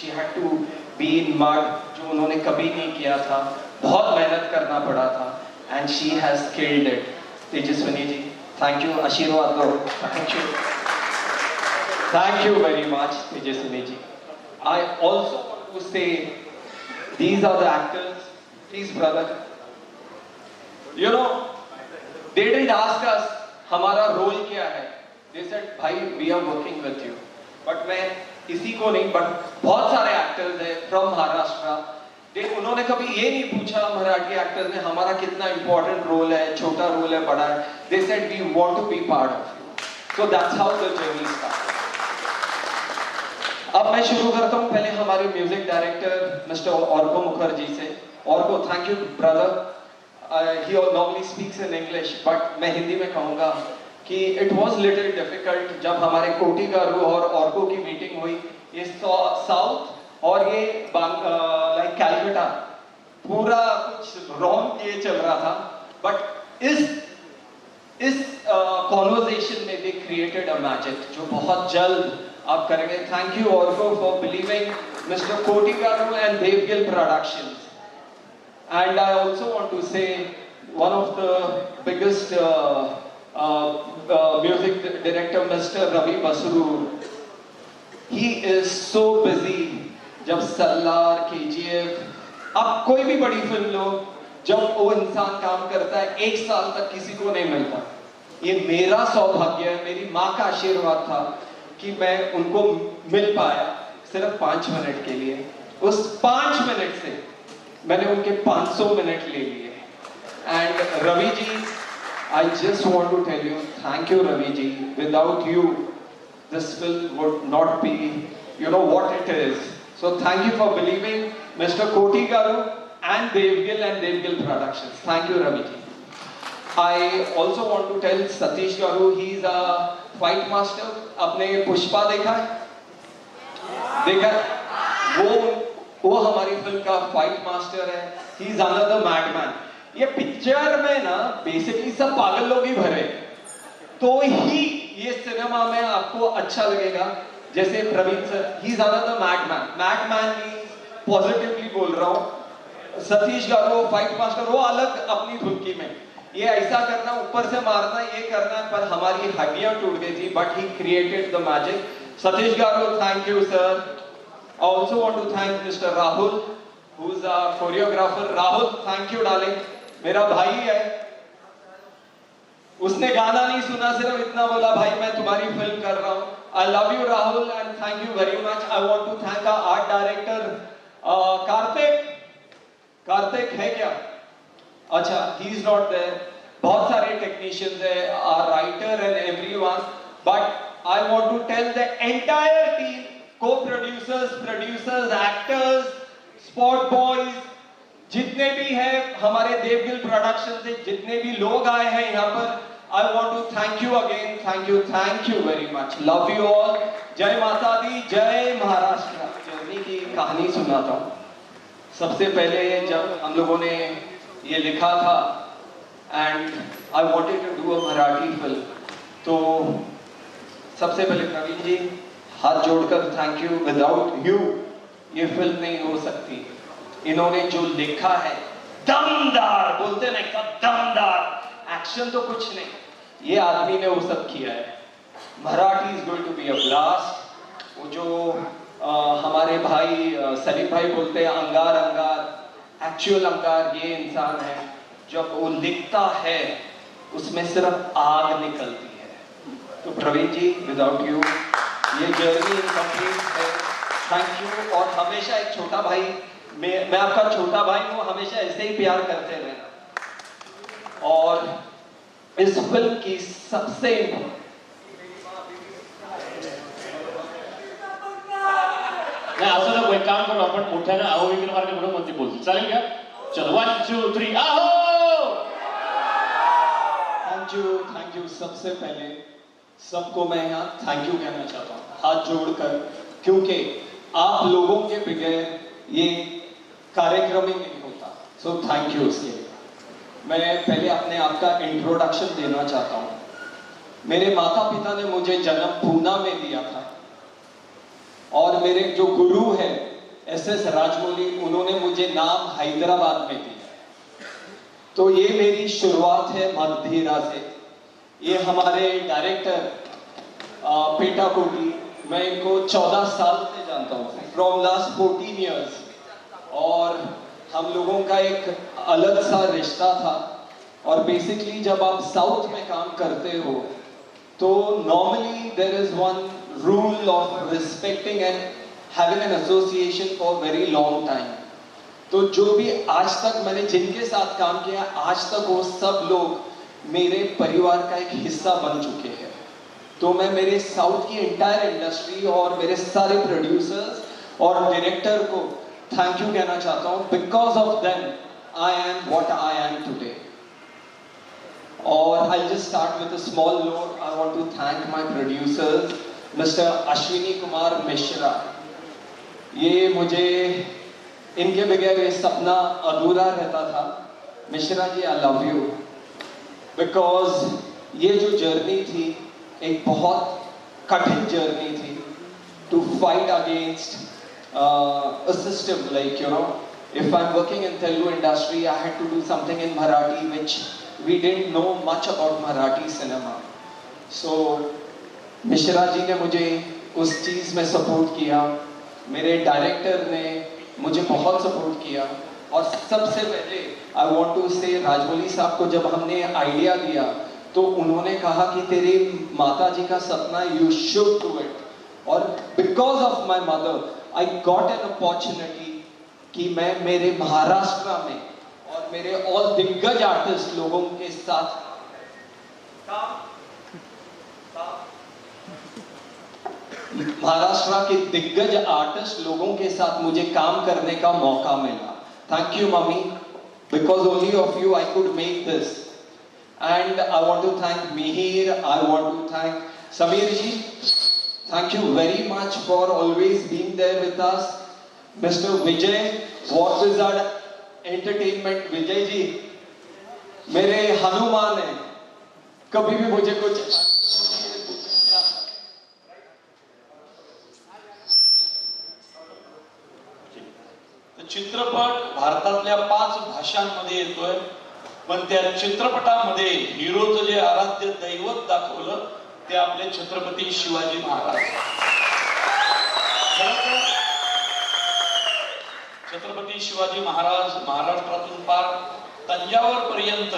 She had to be in mud, जो उन्होंने कभी नहीं किया था, बहुत मेहनत करना पड़ा था, and she has killed it. Tejaswini ji, thank you, आशीर्वाद दो। Thank you very much Tejaswini ji. I also want to say these are the actors, please brother, you know, they didn't ask us हमारा रोल क्या है, they said भाई we are working with you, but मैं इसी को नहीं, but बहुत सारे एक्टर्स हैं फ्रॉम महाराष्ट्र, उन्होंने कभी ये नहीं पूछा मराठी एक्टर्स ने हमारा कितना इंपॉर्टेंट रोल है, छोटा रोल है, बड़ा है, they said we want to be part of you, so that's how the journey started। अब मैं शुरू करता हूं पहले हमारे music director mister Arko Mukherjee से। Arko, thank you brother, he normally speaks in English, but मैं हिंदी में कहूंगा कि इट वाज लिटिल डिफिकल्ट जब हमारे कोटी गारू और ऑर्को की मीटिंग हुई। ये साउथ और ये लाइक कैलकटा पूरा कुछ रॉन्ग ये चल रहा था, बट इस कॉन्वर्सेशन में दे क्रिएटेड अ मैजिक जो बहुत जल्द आप करेंगे। Thank you Arko for believing mister Koti garu and Devgill productions, and I also want to say one of the biggest music director mister Ravi Basrur, he is so busy. जब सल्लार, केजीएफ, अब कोई भी बड़ी फिल्म लो, जब वो इंसान काम करता है 1 साल तक किसी को नहीं मिलता। ये मेरा सौभाग्य है, मेरी माँ का आशीर्वाद था कि मैं उनको मिल पाया सिर्फ 5 मिनट के लिए। उस 5 मिनट से मैंने उनके 500 मिनट ले लिए। And Ravi ji, I just want to tell you thank you Ravi ji, without you this film would not be you know what it is. So thank you for believing mister Koti garu and Devgil Productions. Thank you Ravi ji. I also want to tell Satish Garu, he is a fight master. आपने पुष्पा देखा है? देखा? वो हमारी film का fight master है। He is another madman. ये picture में ना बेसिकली सब पागल लोग ही भरे, तो ही ये सिनेमा में आपको अच्छा लगेगा। जैसे Praveen sir, he is another madman. Madman means positively बोल रहा हूँ। सतीश गारू फाइट मास्टर, वो अलग अपनी धुनकी में, ये ऐसा करना, ऊपर से मारना, ये करना, पर हमारी हड्डियां टूट गई थी, but he created the magic. Satish garu, thank you sir. I also want to thank mister Rahul who is a choreographer. Rahul, thank you darling, मेरा भाई है। उसने गाना नहीं सुना, सिर्फ इतना बोला भाई मैं तुम्हारी फिल्म कर रहा हूँ। I love you Rahul and thank you very much. I want to thank our art director Kartik. Kartik है क्या? अच्छा, ही इज नॉट देयर। बहुत सारे टेक्नीशियंस है, writer and everyone, but I want to tell the entire team, co-producers, producers, actors, spot boys, जितने भी हैं हमारे देवगिल प्रोडक्शन से, जितने भी लोग आए हैं यहाँ पर, I want to thank you again. Thank you very much. Love you all. जय माता दी, जय महाराष्ट्र। जर्नी की कहानी सुनाता हूँ। सबसे पहले जब हम लोगों ने ये लिखा था and I wanted to do a Marathi film, तो सबसे पहले प्रवीण जी हाथ जोड़कर थैंक यू, विदाउट यू ये फिल्म नहीं हो सकती। इन्होंने जो लिखा है, दमदार बोलते ना, सब दमदार, एक्शन तो कुछ नहीं, ये आदमी ने वो सब किया है। Marathi is going to be a blast. वो जो हमारे भाई सलीम भाई बोलते हैं अंगार, एक्चुअल अंगार ये इंसान है। जब वो लिखता है उसमें सिर्फ आग निकलती है। तो प्रवीण जी, विदाउट यू ये जर्नी इनकम्प्लीट है। Thank you. और हमेशा एक छोटा भाई, मैं आपका छोटा भाई हूँ, हमेशा ऐसे ही प्यार करते रहना। और इस फिल्म की सबसे नाही असं नको, एक काम करू आपण मोठ्यानं आहो विक्र मार्ग म्हणून म्हणते बोलतो, चालेल का? चलो 1 2 3 आहो। Thank you. सबसे पहले सबको मैं यहाँ थैंक यू कहना चाहता हूँ हाथ जोड़कर, क्योंकि आप लोगों के बगैर ये कार्यक्रम ही नहीं होता। सो थैंक यू उसके लिए। मैं पहले अपने आप का इंट्रोडक्शन देना चाहता हूँ। मेरे माता पिता ने मुझे जन्म पूना में दिया था, और मेरे जो गुरु है SS राजमौली, उन्होंने मुझे नाम हैदराबाद में दिया। तो ये मेरी शुरुआत है मगधीरा से। ये हमारे डायरेक्टर पेटा कोटी, मैं इनको 14 साल से जानता हूँ, फ्रॉम लास्ट 14 ईयर्स, और हम लोगों का एक अलग सा रिश्ता था। और बेसिकली जब आप साउथ में काम करते हो तो normally there is one rule of respecting and having an association for very long time. तो जो भी आज तक मैंने जिनके साथ काम किया, आज तक वो सब लोग मेरे परिवार का एक हिस्सा बन चुके हैं। तो मैं मेरे साउथ की एंटायर इंडस्ट्री और मेरे सारे प्रोड्यूसर्स और डायरेक्टर को थैंक यू कहना चाहता हूँ। Because of them I am what I am today. और I'll just start with a small note. I want to thank my producers, Mr. Ashwini Kumar Mishra. ये मुझे इनके बगैर ये सपना अधूरा रहता था। Mishra ji, I love you. Because ये जो जर्नी थी एक बहुत कठिन जर्नी थी, to fight against a system like, you know, if I'm working in Telugu industry, I had to do something in Marathi which we didn't know much about Marathi cinema. So Mishra ji ने मुझे उस चीज़ में support किया, मेरे director ने मुझे बहुत support किया। और सबसे पहले आई वांट टू से राजमौली साहब को जब हमने आइडिया दिया तो उन्होंने कहा कि तेरी माता जी का सपना, यू शुड डू इट। और because of my mother I got an opportunity कि मैं मेरे महाराष्ट्र में और मेरे और दिग्गज आर्टिस्ट लोगों के साथ महाराष्ट्र के दिग्गज आर्टिस्ट लोगों के साथ मुझे काम करने का मौका मिला। Thank you mummy, because only of you I could make this. And I want to thank Mihir, I want to thank Sameer ji, thank you very much for always being there with us. Mister Vijay, what wizard entertainment, Vijay ji मेरे हनुमान है, कभी भी मुझे कुछ चित्रपट भारतातल्या 5 भाषांमध्ये येतोय, पण त्या चित्रपटामध्ये हिरोचं जे आराध्य दैवत दाखवलं ते आपले छत्रपती शिवाजी महाराज। छत्रपती शिवाजी महाराज महाराष्ट्रातून पार तंजावर पर्यंत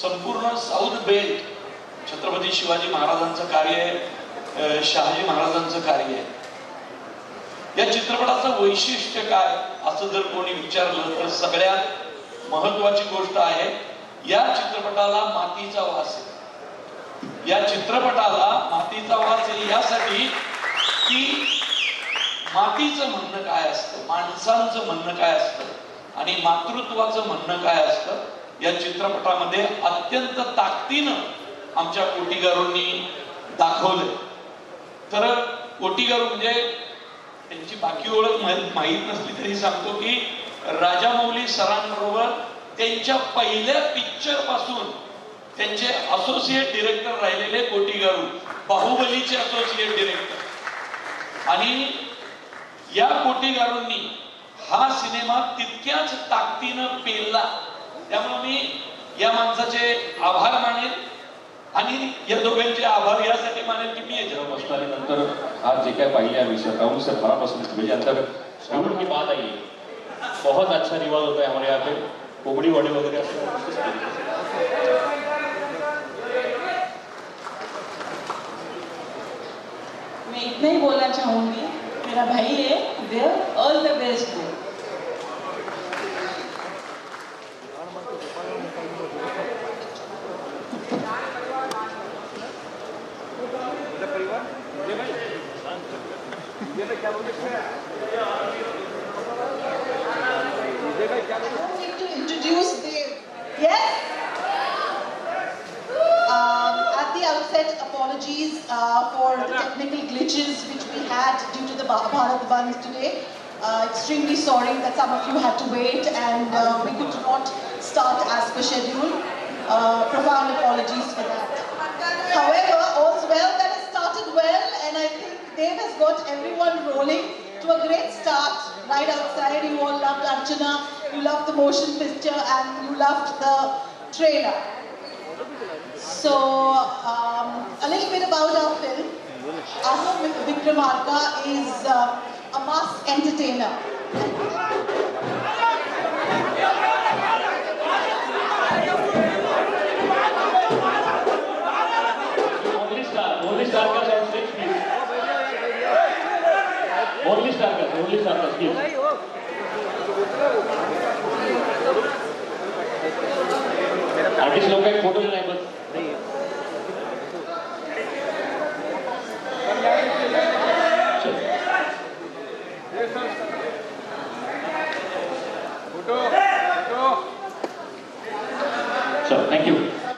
संपूर्ण साऊथ बेल्ट छत्रपती शिवाजी महाराजांचं कार्य आहे, शहाजी महाराजांचं कार्य आहे। या चित्रपटाचं वैशिष्ट्य काय असं जर कोणी विचारलं तर सगळ्यात महत्त्वाची गोष्ट आहे, या चित्रपटाला मातीचा वास आहे। या चित्रपटाला मातीचा वास आहे यासाठी की मातीचं म्हणणं काय असतं, माणसांचं म्हणणं काय असतं आणि मातृत्वाचं म्हणणं काय असतं, या चित्रपटामध्ये अत्यंत ताकदीनं आमच्या कोटीगारूंनी दाखवलं। तर कोटीगारू म्हणजे त्यांची बाकी ओळख माहीत नसली तरी सांगतो की राजामौली सरांबरोबर त्यांच्या पहिल्या पिक्चर पासून त्यांचे असोसिएट डिरेक्टर राहिलेले कोटीगारू, बाहुबलीचे असोसिएट डिरेक्टर। आणि या कोटीगारूंनी हा सिनेमा तितक्याच ताकदीनं पेलला। त्यामुळे मी या माणसाचे आभार मानेन आणि या दोघांचे आभार यासाठी मानेन की मी याच्या बसल्यानंतर आज जे काय पाहिले आम्ही राहुल सर बरापासून म्हणजे अंतर श्रावण की बात आई बहुत अच्छा रिवाज होता है हमारे यहाँ पे, कोबड़ी वड़े वगैरह। मैं इतना ही बोलना चाहूंगी, मेरा भाई है Dev, all the best. To introduce Dev. Yes? At the outset, apologies for the technical glitches which we had due to the Bharat Bandh today. Extremely sorry that some of you had to wait and we could not start as per schedule. Profound apologies for that. However, all's well that has started well, and I think Dev has got everyone rolling to a great start. right outside. You all loved Archana, you loved the motion picture, and you loved the trailer. So, a little bit about our film. Asa Vikramarka is a mass entertainer. Only star cast on stage, please. Only star cast, please. Artist लोग का एक photo लेना है बस.